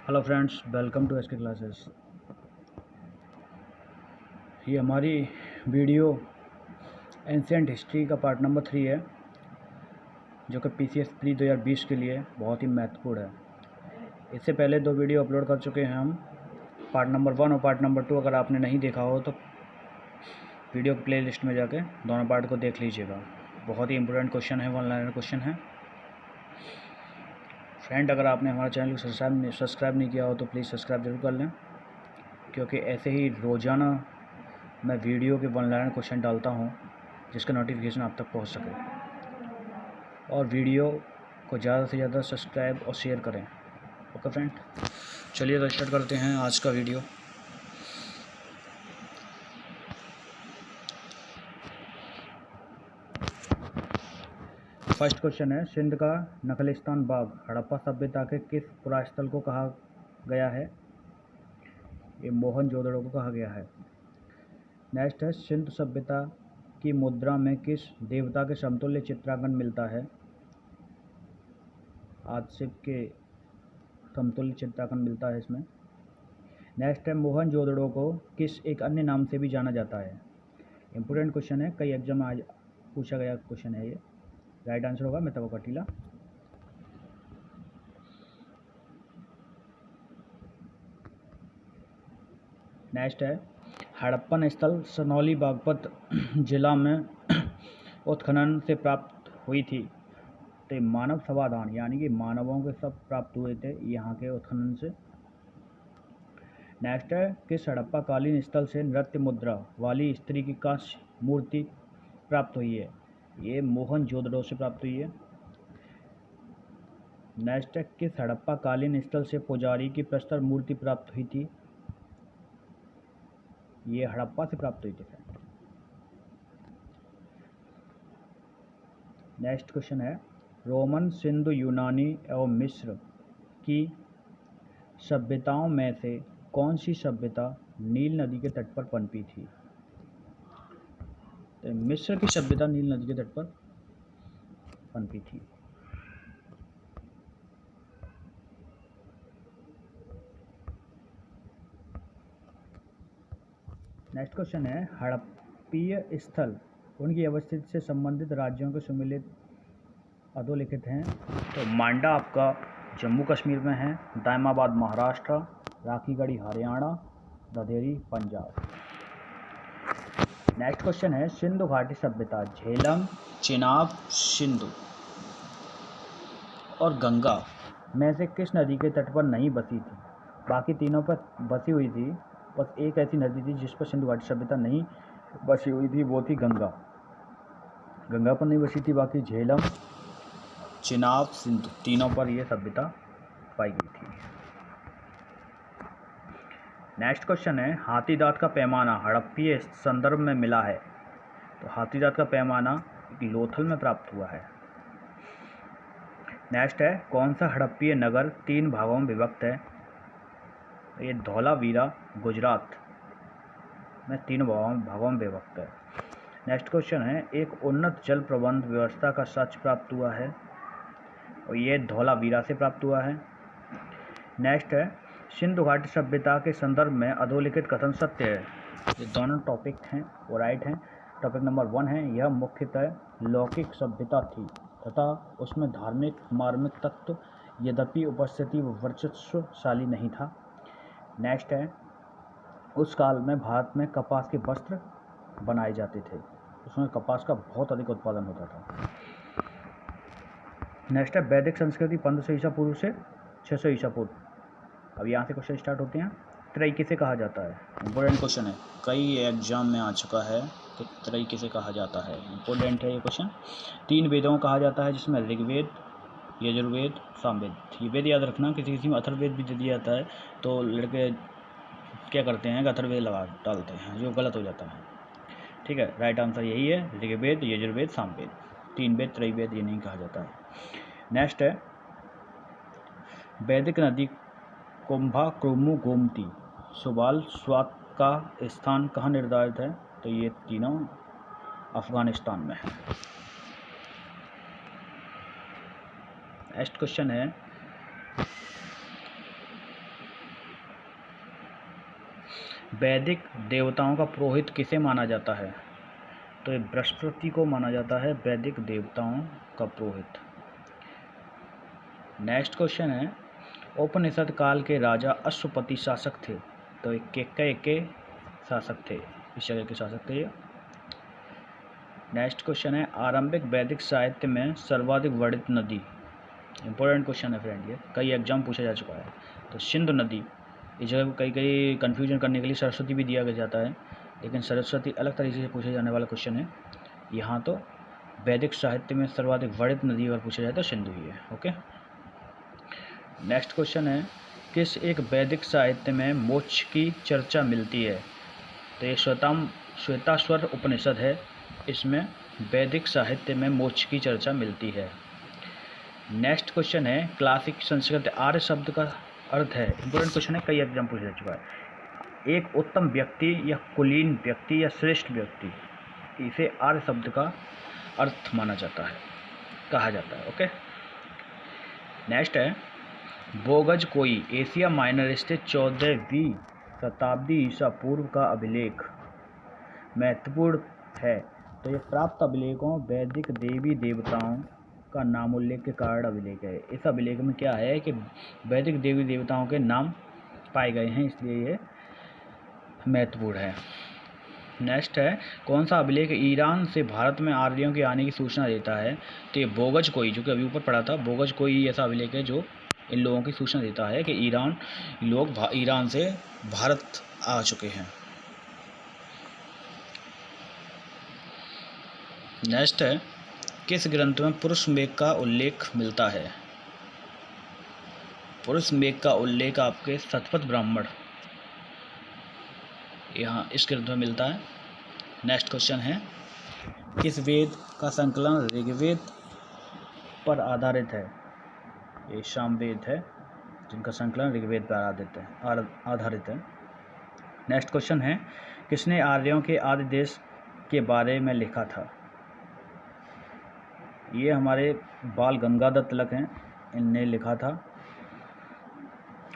Hello friends, welcome to SK classes. ये हमारी video ancient history का पार्ट नंबर 3 है, जो कि पीसीएस प्री 2020 के लिए बहुत ही महत्वपूर्ण है। इससे पहले 2 वीडियो अपलोड कर चुके हैं हम, पार्ट नंबर 1 और पार्ट नंबर 2। अगर आपने नहीं देखा हो तो वीडियो की प्ले लिस्ट में जाके दोनों पार्ट को देख लीजिएगा। बहुत ही इंपॉर्टेंट क्वेश्चन है, 1 लाइनर क्वेश्चन है। फ्रेंड, अगर आपने हमारे चैनल को सब्सक्राइब नहीं किया हो तो प्लीज़ सब्सक्राइब जरूर कर लें, क्योंकि ऐसे ही रोज़ाना मैं वीडियो के 1 लाइनर क्वेश्चन डालता हूँ जिसका नोटिफिकेशन आप तक पहुँच सके। और वीडियो को ज़्यादा से ज़्यादा सब्सक्राइब और शेयर करें। ओके फ्रेंड, चलिए तो स्टार्ट करते हैं आज का वीडियो। फर्स्ट क्वेश्चन है, सिंध का नखलिस्तान बाग हड़प्पा सभ्यता के किस पुरास्थल को कहा गया है? ये मोहनजोदड़ो को कहा गया है। नेक्स्ट है, सिंधु सभ्यता की मुद्रा में किस देवता के समतुल्य चित्रांकन मिलता है? आदिशिव के समतुल्य चित्रांकन मिलता है इसमें। नेक्स्ट है, मोहनजोदड़ो को किस एक अन्य नाम से भी जाना जाता है? इंपोर्टेंट क्वेश्चन है, कई एग्जाम में आज पूछा गया क्वेश्चन है ये। राइट आंसर होगा मेतवकटीला। नेक्स्ट है, हड़प्पन स्थल सनौली बागपत जिला में उत्खनन से प्राप्त हुई थी। तो मानव समाधान यानी कि मानवों के सब प्राप्त हुए थे यहाँ के उत्खनन से। नेक्स्ट है, किस हड़प्पा कालीन स्थल से नृत्य मुद्रा वाली स्त्री की कांस्य मूर्ति प्राप्त हुई है? ये मोहनजोदड़ो से प्राप्त हुई है। नेक्स्ट है, किस हड़प्पा कालीन स्थल से पुजारी की प्रस्तर मूर्ति प्राप्त हुई थी? ये हड़प्पा से प्राप्त हुई थी। नेक्स्ट क्वेश्चन है, रोमन, सिंधु, यूनानी एवं मिस्र की सभ्यताओं में से कौन सी सभ्यता नील नदी के तट पर पनपी थी? तो मिस्र की सभ्यता नील नदी के तट पर पनपी थी। नेक्स्ट क्वेश्चन है, हड़प्पीय स्थल उनकी अवस्थिति से संबंधित राज्यों के सुमेलित अधोलिखित हैं। तो मांडा आपका जम्मू कश्मीर में है, दायमाबाद महाराष्ट्र, राखीगढ़ी हरियाणा, ददेरी पंजाब। नेक्स्ट क्वेश्चन है, सिंधु घाटी सभ्यता झेलम, चिनाब, सिंधु और गंगा में से किस नदी के तट पर नहीं बसी थी? बाकी तीनों पर बसी हुई थी, बस एक ऐसी नदी थी जिस पर सिंधु घाटी सभ्यता नहीं बसी हुई थी, वो थी गंगा। गंगा पर नहीं बसी थी, बाकी झेलम, चिनाब, सिंधु तीनों पर यह सभ्यता पाई गई थी। नेक्स्ट क्वेश्चन है, हाथीदांत का पैमाना हड़प्पीय संदर्भ में मिला है। तो हाथीदांत का पैमाना लोथल में प्राप्त हुआ है। नेक्स्ट है, कौन सा हड़प्पीय नगर 3 भागों में विभक्त है? ये धौलावीरा गुजरात में 3 भागों में विभक्त है। नेक्स्ट क्वेश्चन है, एक उन्नत जल प्रबंध व्यवस्था का साक्ष्य प्राप्त हुआ है, और ये धौलावीरा से प्राप्त हुआ है। नेक्स्ट है, सिंधु घाटी सभ्यता के संदर्भ में अधोलिखित कथन सत्य है। ये दोनों टॉपिक हैं वो राइट हैं। टॉपिक नंबर 1 है, यह मुख्यतः लौकिक सभ्यता थी तथा उसमें धार्मिक मार्मिक तत्व यद्यपि उपस्थिति व वर्चस्वशाली नहीं था। नेक्स्ट है, उस काल में भारत में कपास के वस्त्र बनाए जाते थे, उसमें कपास का बहुत अधिक उत्पादन होता था। नेक्स्ट है, वैदिक संस्कृति 1500 ईसा पूर्व से 600 ईसा पूर्व। अब यहाँ से क्वेश्चन स्टार्ट होते हैं। त्रय किसे कहा जाता है? इंपॉर्टेंट क्वेश्चन है, कई एग्जाम में आ चुका है कि त्रय किसे कहा जाता है। इंपॉर्टेंट है ये क्वेश्चन। 3 वेदों को कहा जाता है, जिसमें ऋग्वेद, यजुर्वेद, सामवेद। ये वेद याद रखना, किसी किसी में अथर्ववेद भी दे दिया जाता है तो लड़के क्या करते हैं कि अथर्ववेद लगा डालते हैं, जो गलत हो जाता है। ठीक है, राइट आंसर यही है, ऋग्वेद, यजुर्वेद, सामवेद। 3 वेद, त्रयवेद ये नहीं कहा जाता है। नेक्स्ट है, वैदिक नदी कुंभा, क्रुमु, गोमती, सुबाल, स्वात का स्थान कहाँ निर्धारित है? तो ये तीनों अफगानिस्तान में है। नेक्स्ट क्वेश्चन है, वैदिक देवताओं का पुरोहित किसे माना जाता है? तो ये बृहस्पति को माना जाता है वैदिक देवताओं का पुरोहित। नेक्स्ट क्वेश्चन है, उपनिषद काल के राजा अश्वपति शासक थे, तो ये केकय शासक थे, इस जगह के शासक थे ये। नेक्स्ट क्वेश्चन है, आरंभिक वैदिक साहित्य में सर्वाधिक वर्णित नदी, इंपॉर्टेंट क्वेश्चन है फ्रेंड, ये कई एग्जाम पूछा जा चुका है। तो सिंधु नदी, इस जगह कई कन्फ्यूजन करने के लिए सरस्वती भी दिया जाता है, लेकिन सरस्वती अलग तरीके से पूछे जाने वाला क्वेश्चन है। यहाँ तो वैदिक साहित्य में सर्वाधिक वर्णित नदी अगर पूछा जाए तो सिंधु ही है। ओके, नेक्स्ट क्वेश्चन है, किस एक वैदिक साहित्य में मोक्ष की चर्चा मिलती है? तो ये श्वेताश्वर उपनिषद है, इसमें वैदिक साहित्य में मोक्ष की चर्चा मिलती है। नेक्स्ट क्वेश्चन है, क्लासिक संस्कृत आर्य शब्द का अर्थ है, इंपॉर्टेंट क्वेश्चन है, कई एग्जाम पूछा जा चुका है। एक उत्तम व्यक्ति या कुलीन व्यक्ति या श्रेष्ठ व्यक्ति, इसे आर्य शब्द का अर्थ माना जाता है, कहा जाता है। ओके, नेक्स्ट है, बोगज कोई एशिया माइनर स्थित 14वीं शताब्दी ईसा पूर्व का अभिलेख महत्वपूर्ण है, तो ये प्राप्त अभिलेखों वैदिक देवी देवताओं का नामोल्लेख के कारण अभिलेख है। इस अभिलेख में क्या है कि वैदिक देवी देवताओं के नाम पाए गए हैं, इसलिए ये महत्वपूर्ण है। नेक्स्ट है, कौन सा अभिलेख ईरान से भारत में आर्यों के आने की सूचना देता है? तो ये बोगज कोई, जो कि अभी ऊपर पढ़ा था, बोगज कोई ऐसा अभिलेख है जो इन लोगों की सूचना देता है कि ईरान से भारत आ चुके हैं। नेक्स्ट है, किस ग्रंथ में पुरुष मेघ का उल्लेख मिलता है? पुरुष मेघ का उल्लेख आपके शतपथ ब्राह्मण, यहाँ इस ग्रंथ में मिलता है। नेक्स्ट क्वेश्चन है, किस वेद का संकलन ऋग्वेद पर आधारित है? ये सामवेद है, जिनका संकलन ऋग्वेद पर आधारित है। नेक्स्ट क्वेश्चन है, किसने आर्यों के आदि देश के बारे में लिखा था? ये हमारे बाल गंगाधर तिलक हैं, इनने लिखा था,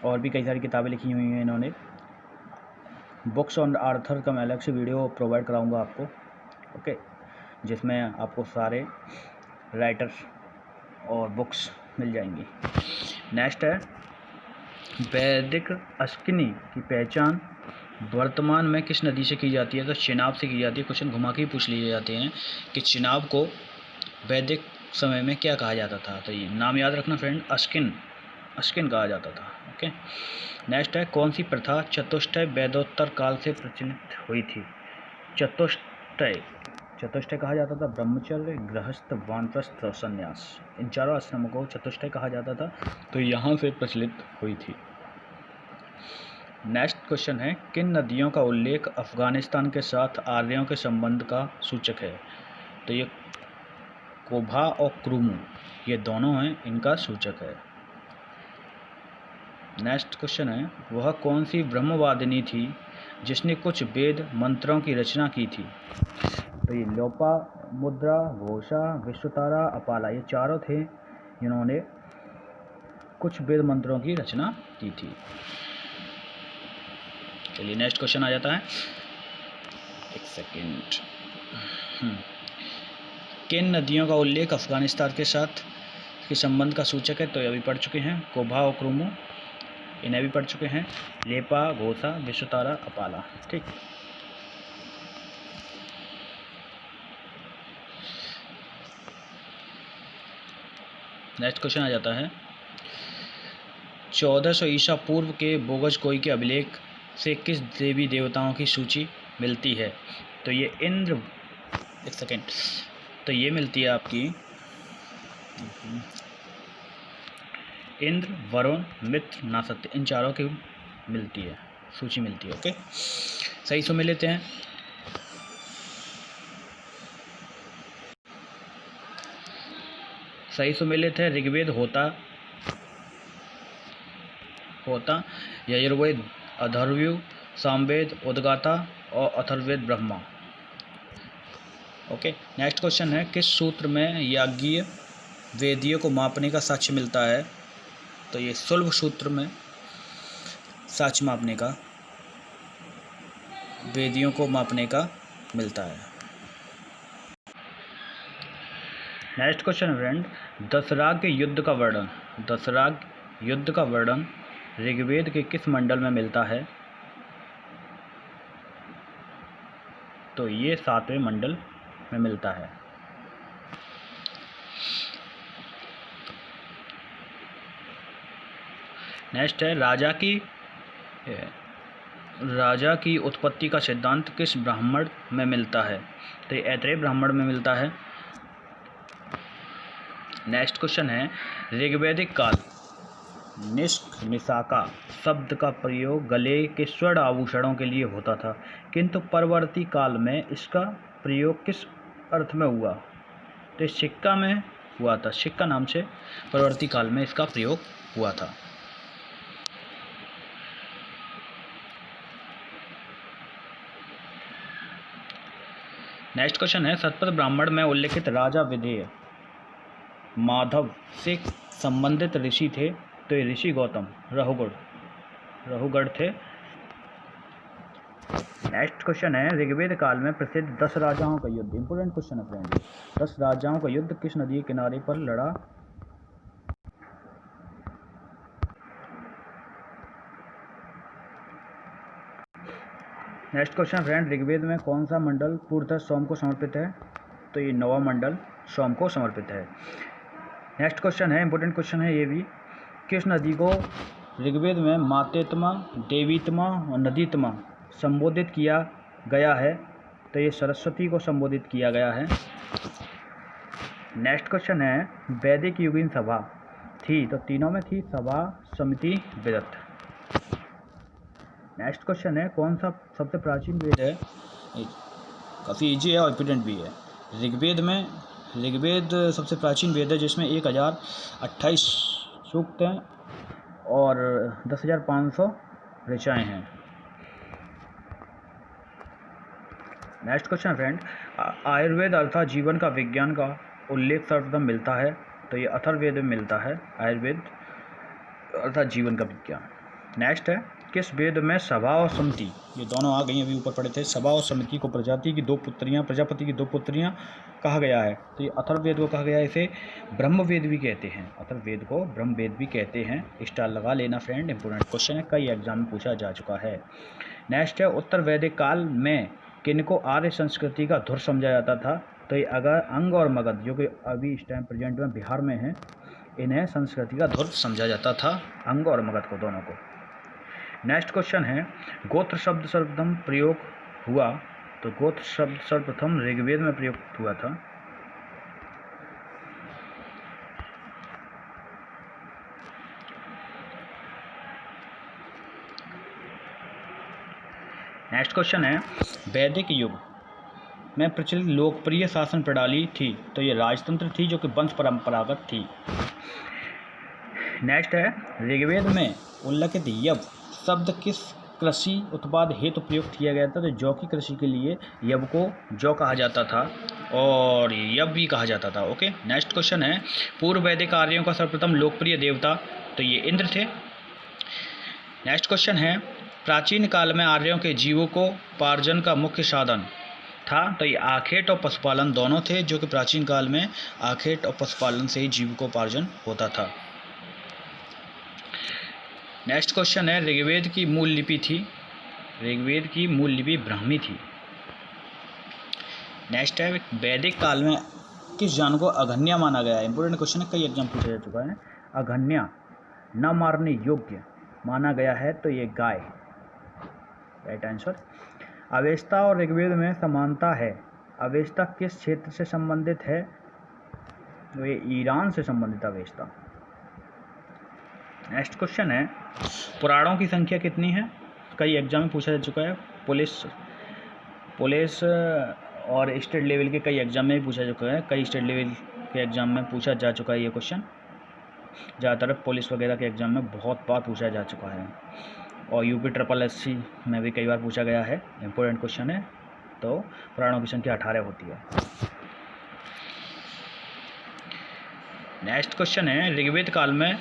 और भी कई सारी किताबें लिखी हुई हैं इन्होंने। बुक्स ऑन आर्थर का मैं अलग से वीडियो प्रोवाइड कराऊंगा आपको, ओके, जिसमें आपको सारे राइटर्स और बुक्स मिल जाएंगी। नेक्स्ट है, वैदिक अश्किनी की पहचान वर्तमान में किस नदी से की जाती है? तो चिनाब से की जाती है। क्वेश्चन घुमा के ही पूछ लिए जाते हैं कि चिनाब को वैदिक समय में क्या कहा जाता था? तो ये नाम याद रखना फ्रेंड, अश्किन कहा जाता था। ओके, नेक्स्ट है, कौन सी प्रथा चतुष्टय वैदोत्तर काल से प्रचलित हुई थी? चतुष्टय कहा जाता था ब्रह्मचर्य, गृहस्थ, वानप्रस्थ, संन्यास, इन चारों आश्रमों को चतुष्टय कहा जाता था, तो यहाँ से प्रचलित हुई थी। नेक्स्ट क्वेश्चन है, किन नदियों का उल्लेख अफगानिस्तान के साथ आर्यों के संबंध का सूचक है? तो ये कोभा और क्रूमू, ये दोनों हैं, इनका सूचक है। नेक्स्ट क्वेश्चन है, वह कौन सी ब्रह्मवादिनी थी जिसने कुछ वेद मंत्रों की रचना की थी? तो ये लोपा मुद्रा, घोषा, विश्वतारा, अपाला, ये चारों थे जिन्होंने कुछ वेद मंत्रों की रचना की थी। चलिए नेक्स्ट क्वेश्चन आ जाता है, एक सेकेंड। किन नदियों का उल्लेख अफगानिस्तान के साथ के संबंध का सूचक है? तो ये अभी पढ़ चुके हैं, कोभा और क्रूमू, इन्हें भी पढ़ चुके हैं, लेपा, घोषा, विश्वतारा, अपाला। ठीक, नेक्स्ट क्वेश्चन आ जाता है, 1400 ईसा पूर्व के बोगज कोई के अभिलेख से किस देवी देवताओं की सूची मिलती है? तो ये इंद्र, एक सेकेंड, तो ये मिलती है आपकी इंद्र, वरुण, मित्र, नासत्य, इन चारों की मिलती है, सूची मिलती है। ओके, सही सुन लेते हैं। सही सुन लेते हैं, ऋग्वेद होता, यजुर्वेद अथर्ववेद, सामवेद उद्गाता और Atharvaveda Brahma. Okay, next question है, किस सूत्र में याज्ञीय वेदियों को मापने का साक्ष्य मिलता है? तो ये सुलभ सूत्र में साक्ष्य मापने का वेदियों को मापने का मिलता है। नेक्स्ट क्वेश्चन है फ्रेंड, दशराग युद्ध का वर्णन, दशराग युद्ध का वर्णन ऋग्वेद के किस मंडल में मिलता है? तो ये 7वें मंडल में मिलता है। नेक्स्ट है, राजा की उत्पत्ति का सिद्धांत किस ब्राह्मण में मिलता है? तो ये ऐत्रेय ब्राह्मण में मिलता है। नेक्स्ट क्वेश्चन है, ऋग्वैदिक काल निष्क निशाका शब्द का प्रयोग गले के स्वर्ण आभूषणों के लिए होता था, किंतु परवर्ती काल में इसका प्रयोग किस अर्थ में हुआ? तो सिक्का में हुआ था, सिक्का नाम से परवर्ती काल में इसका प्रयोग हुआ था। नेक्स्ट क्वेश्चन है, सतपथ ब्राह्मण में उल्लिखित राजा विधेय माधव से संबंधित ऋषि थे? तो ये ऋषि गौतम रहुगढ़ थे। नेक्स्ट क्वेश्चन है, ऋग्वेद काल में प्रसिद्ध 10 राजाओं का युद्ध, इंपोर्टेंट क्वेश्चन है फ्रेंड, 10 राजाओं का युद्ध किस नदी के किनारे पर लड़ा? नेक्स्ट क्वेश्चन फ्रेंड, ऋग्वेद में कौन सा मंडल पूर्णतः सोम को समर्पित है? तो ये 9वां मंडल सोम को समर्पित है। नेक्स्ट क्वेश्चन है, इंपोर्टेंट क्वेश्चन है ये भी, किस नदी को ऋग्वेद में मातेत्मा, देवीत्मा और नदीत्मा संबोधित किया गया है? तो ये सरस्वती को संबोधित किया गया है। नेक्स्ट क्वेश्चन है, वैदिक युगीन सभा थी? तो तीनों में थी, सभा, समिति, विदत। नेक्स्ट क्वेश्चन है, कौन सा सबसे प्राचीन वेद है? काफ़ी इजी है और इम्पोर्टेंट भी है। ऋग्वेद सबसे प्राचीन वेद है, जिसमें 1028 सूक्त हैं और 10,500 ऋचाएँ हैं। नेक्स्ट क्वेश्चन फ्रेंड, आयुर्वेद अर्थात जीवन का विज्ञान का उल्लेख सर्वप्रथम मिलता है? तो ये अथर्ववेद में मिलता है, आयुर्वेद अर्थात जीवन का विज्ञान। नेक्स्ट है, किस वेद में सभा और समिति, ये दोनों आ गई अभी ऊपर पढ़े थे, सभा और समिति को प्रजापति की 2 पुत्रियां कहा गया है? तो ये अथर्ववेद को कहा गया है। इसे ब्रह्मवेद भी कहते हैं, अथर्ववेद को ब्रह्मवेद भी कहते हैं। स्टार लगा लेना फ्रेंड, इंपोर्टेंट क्वेश्चन है, कई एग्जाम में पूछा जा चुका है। नेक्स्ट है, उत्तर वैदिक काल में किनको आर्य संस्कृति का धुर समझा जाता था? तो ये अगर अंग और मगध, जो कि अभी इस टाइम प्रेजेंट में बिहार में है, इन्हें संस्कृति का धुर समझा जाता था, अंग और मगध को, दोनों को। नेक्स्ट क्वेश्चन है, गोत्र शब्द सर्वप्रथम प्रयोग हुआ? तो गोत्र शब्द सर्वप्रथम ऋग्वेद में प्रयुक्त हुआ था। नेक्स्ट क्वेश्चन है, वैदिक युग में प्रचलित लोकप्रिय शासन प्रणाली थी? तो ये राजतंत्र थी, जो कि वंश परंपरागत थी। नेक्स्ट है, ऋग्वेद में उल्लेखित यव शब्द किस कृषि उत्पाद हेतु प्रयुक्त किया गया था? तो जौ की कृषि के लिए यव को जौ कहा जाता था और यव भी कहा जाता था। ओके। नेक्स्ट क्वेश्चन है, पूर्व वैदिक आर्यों का सर्वप्रथम लोकप्रिय देवता? तो ये इंद्र थे। नेक्स्ट क्वेश्चन है, प्राचीन काल में आर्यों के जीविकोपार्जन का मुख्य साधन था? तो ये आखेट और पशुपालन दोनों थे, जो कि प्राचीन काल में आखेट और पशुपालन से ही जीविकोपार्जन होता था। नेक्स्ट क्वेश्चन है, ऋग्वेद की मूल लिपि थी? ऋग्वेद की मूल लिपि ब्राह्मी थी। नेक्स्ट है, वैदिक काल में किस जान को अघन्या माना गया है? इंपोर्टेंट क्वेश्चन है, कई एग्जाम पूछा जा चुका है। अघन्या न मारने योग्य माना गया है? तो ये गाय, राइट आंसर। अवेस्ता और ऋग्वेद में समानता है? अवेस्ता किस क्षेत्र से संबंधित है? तो ये ईरान से संबंधित अवेस्ता। नेक्स्ट क्वेश्चन है, पुराणों की संख्या कितनी है? कई एग्जाम में पूछा जा चुका है। पुलिस और स्टेट लेवल के कई एग्जाम में भी पूछा जा चुका है, कई स्टेट लेवल के एग्जाम में पूछा जा चुका है ये क्वेश्चन। ज़्यादातर पुलिस वगैरह के एग्जाम में बहुत बार पूछा जा चुका है और यूपी SSSC में भी कई बार पूछा गया है। इंपोर्टेंट क्वेश्चन है। तो पुराणों की संख्या 18 होती है। नेक्स्ट क्वेश्चन है, ऋग्वेद काल में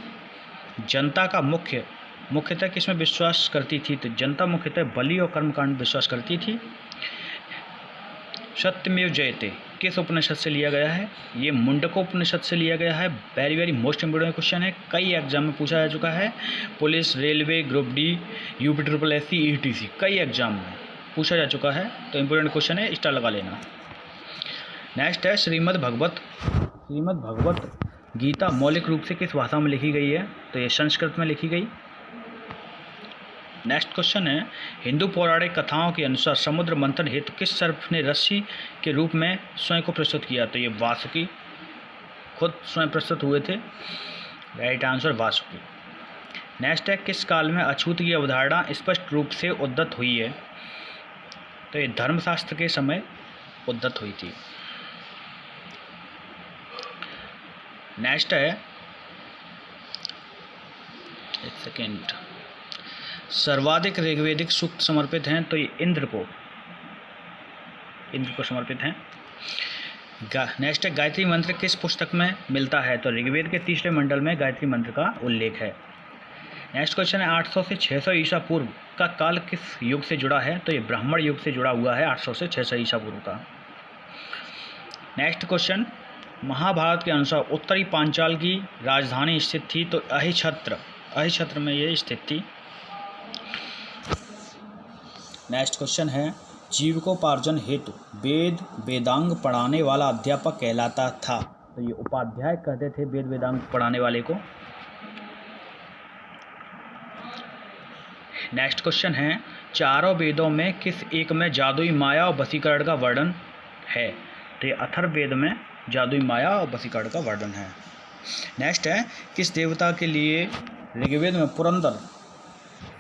जनता का मुख्य मुख्यतः किसमें विश्वास करती थी? तो जनता मुख्यतः बलि और कर्मकांड में विश्वास करती थी। सत्यमेव जयते किस उपनिषद से लिया गया है? ये मुंडकोपनिषद से लिया गया है। Very very most important question है, कई एग्जाम में पूछा जा चुका है। Police, railway, group D, UP triple S C, etc, कई एग्जाम में पूछा जा चुका है, तो इंपोर्टेंट क्वेश्चन है, स्टार लगा लेना। नेक्स्ट है श्रीमद् भगवत गीता मौलिक रूप से किस भाषा में लिखी गई है? तो ये संस्कृत में लिखी गई। नेक्स्ट क्वेश्चन है हिंदू पौराणिक कथाओं के अनुसार समुद्र मंथन हेतु किस सर्प ने रस्सी के रूप में स्वयं को प्रस्तुत किया? तो ये वासुकी खुद स्वयं प्रस्तुत हुए थे। Right answer Vasuki. नेक्स्ट है किस काल में अछूत की अवधारणा स्पष्ट रूप से उद्धत हुई है? तो ये धर्मशास्त्र के समय उद्धत हुई थी। नेक्स्ट है एक सेकेंड, सर्वाधिक ऋग्वेदिक सूक्त समर्पित हैं? तो ये इंद्र को समर्पित हैं। नेक्स्ट है गायत्री मंत्र किस पुस्तक में मिलता है? तो ऋग्वेद के 3रे मंडल में गायत्री मंत्र का उल्लेख है। नेक्स्ट क्वेश्चन है 800 से 600 ईसा पूर्व का काल किस युग से जुड़ा है? तो ये ब्राह्मण युग से जुड़ा हुआ है, 800 से 600 ईसा पूर्व का। नेक्स्ट क्वेश्चन, महाभारत के अनुसार उत्तरी पांचाल की राजधानी स्थित थी? तो अहिछत्र में ये स्थित थी। नेक्स्ट क्वेश्चन है जीविकोपार्जन हेतु वेद वेदांग पढ़ाने वाला अध्यापक कहलाता था? तो ये उपाध्याय कहते थे वेद वेदांग पढ़ाने वाले को। नेक्स्ट क्वेश्चन है चारों वेदों में किस एक में जादुई माया और वशीकरण का वर्णन है? तो ये अथर्ववेद में जादुई माया और वशीकरण का वर्णन है। नेक्स्ट है किस देवता के लिए ऋग्वेद में पुरंदर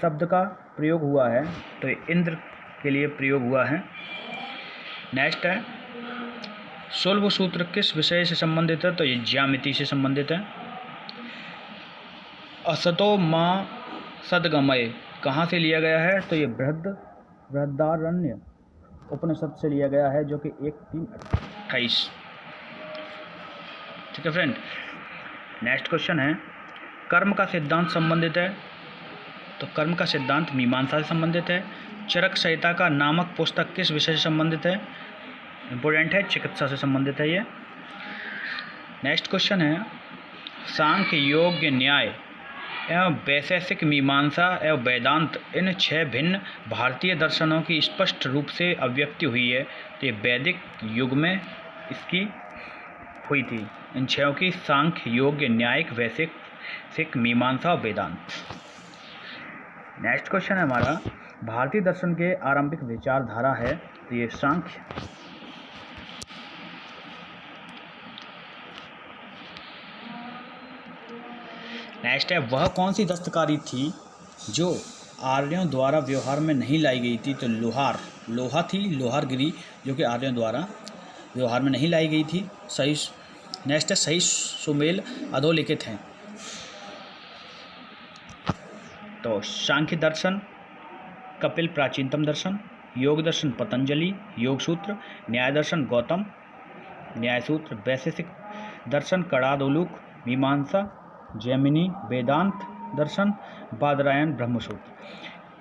शब्द का प्रयोग हुआ है? तो ये इंद्र के लिए प्रयोग हुआ है। नेक्स्ट है शुल्ब सूत्र किस विषय से संबंधित है? तो ये ज्यामिति से संबंधित है। असतो मां सदगमय कहाँ से लिया गया है? तो ये बृहदारण्य उपनिषद से लिया गया है, जो कि 1:3:28। ठीक है फ्रेंड। नेक्स्ट क्वेश्चन है कर्म का सिद्धांत संबंधित है? तो कर्म का सिद्धांत मीमांसा से संबंधित है। चरक संहिता का नामक पुस्तक किस विषय से संबंधित है? इंपोर्टेंट है, चिकित्सा से संबंधित है ये। नेक्स्ट क्वेश्चन है सांख्य, योग, न्याय एवं वैशेषिक, मीमांसा एवं वेदांत, इन 6 भिन्न भारतीय दर्शनों की स्पष्ट रूप से अभिव्यक्ति हुई है। तो ये वैदिक युग में इसकी हुई थी, इन 6 की, सांख्य, योग, न्यायिक, वैशेषिक, मीमांसा और वेदांत। नेक्स्ट क्वेश्चन है हमारा भारतीय दर्शन के आरंभिक विचारधारा है? तो ये सांख्य। नेक्स्ट है वह कौन सी दस्तकारी थी जो आर्यों द्वारा व्यवहार में नहीं लाई गई थी? तो लोहा थी, लोहारगिरी, जो कि आर्यों द्वारा व्यवहार में नहीं लाई गई थी। सही। नेक्स्ट है सही सुमेल अधोलिखित हैं? तो सांख्य दर्शन, कपिल प्राचीनतम दर्शन, योग दर्शन पतंजलि, योग सूत्र, न्याय दर्शन गौतम, न्याय सूत्र, वैशेषिक दर्शन कड़ादोलूक, मीमांसा जैमिनी, वेदांत दर्शन बादरायण, ब्रह्मसूत्र।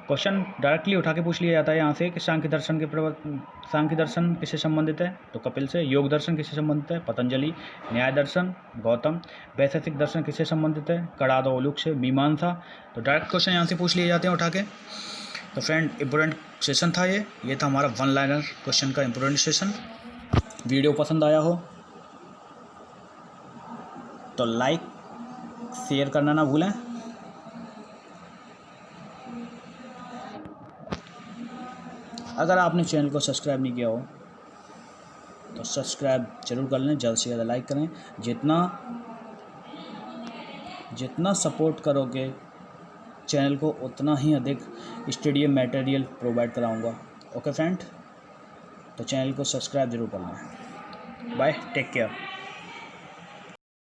क्वेश्चन डायरेक्टली उठा के पूछ लिया जाता है यहाँ से कि सांख्य दर्शन किससे संबंधित है? तो कपिल से। योग दर्शन किससे संबंधित है? पतंजलि। न्याय दर्शन गौतम। वैशेषिक दर्शन किससे संबंधित है? कड़ादोलूक से। मीमांसा। तो डायरेक्ट क्वेश्चन यहाँ से पूछ लिए जाते हैं उठा के। तो फ्रेंड इम्पोर्टेंट सेशन था ये था हमारा 1 लाइनर क्वेश्चन का इम्पोर्टेंट सेशन। वीडियो पसंद आया हो तो लाइक शेयर करना ना भूलें। अगर आपने चैनल को सब्सक्राइब नहीं किया हो तो सब्सक्राइब जरूर कर लें, ज़्यादा से ज़्यादा लाइक करें। जितना सपोर्ट करोगे चैनल को उतना ही अधिक स्टडी मटेरियल प्रोवाइड कराऊंगा। ओके फ्रेंड, तो चैनल को सब्सक्राइब जरूर कर लें। Bye, take care.